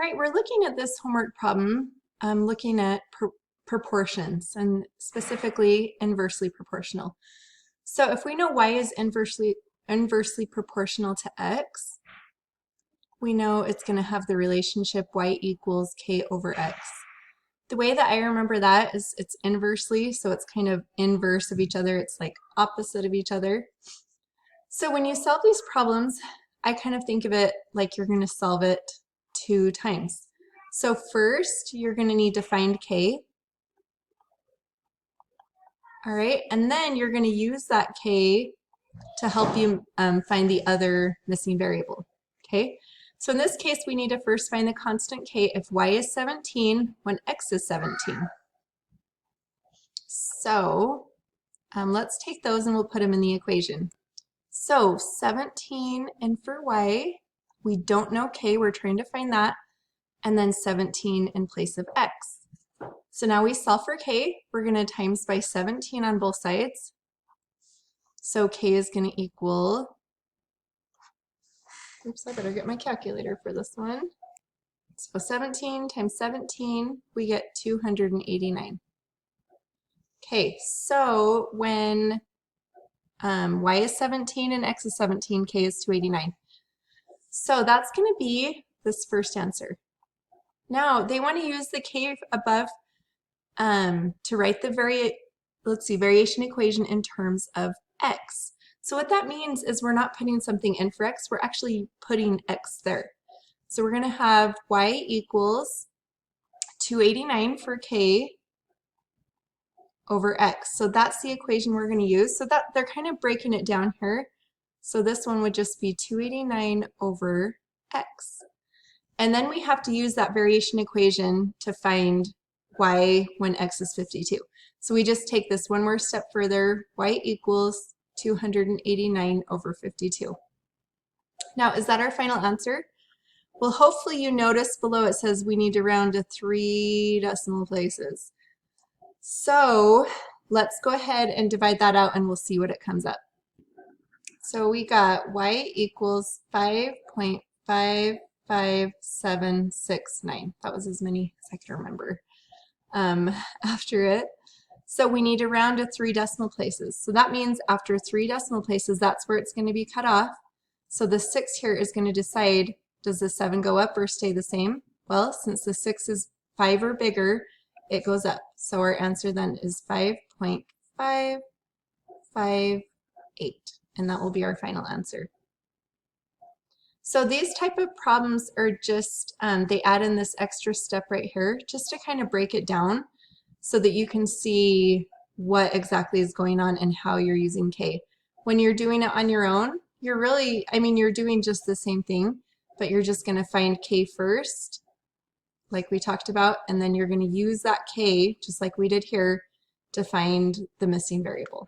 right, we're looking at this homework problem, looking at proportions and specifically inversely proportional. So if we know y is inversely proportional to x, we know it's going to have the relationship y equals k over x. The way that I remember that is it's inversely, so it's kind of inverse of each other. It's like opposite of each other. So when you solve these problems, I kind of think of it like you're going to solve it 2 times. So first, you're going to need to find k. All right, and then you're going to use that k to help you find the other missing variable. Okay, so in this case, we need to first find the constant k if y is 17 when x is 17. So let's take those and we'll put them in the equation. So 17, and for y, we don't know k, we're trying to find that, and then 17 in place of x. So now we solve for k, we're going to times by 17 on both sides. So k is going to equal, oops, I better get my calculator for this one. So 17 times 17, we get 289. Okay, so when y is 17 and x is 17, k is 289. So that's going to be this first answer. Now, they want to use the k above to write the variation equation in terms of x. So what that means is we're not putting something in for x, we're actually putting x there. So we're going to have y equals 289 for k over x. So that's the equation we're going to use. So that they're kind of breaking it down here. So this one would just be 289 over x. And then we have to use that variation equation to find y when x is 52. So we just take this one more step further. Y equals 289 over 52. Now, is that our final answer? Well, hopefully you notice below it says we need to round to 3 decimal places. So let's go ahead and divide that out and we'll see what it comes up. So we got y equals 5.55769. That was as many as I could remember after it. So we need to round to 3 decimal places. So that means after 3 decimal places, that's where it's going to be cut off. So the 6 here is going to decide, does the 7 go up or stay the same? Well, since the 6 is 5 or bigger, it goes up. So our answer then is 5.558, and that will be our final answer. So these type of problems are just, they add in this extra step right here just to kind of break it down so that you can see what exactly is going on and how you're using k. When you're doing it on your own, you're really, you're doing just the same thing, but you're just going to find k first, like we talked about, and then you're going to use that k, just like we did here, to find the missing variable.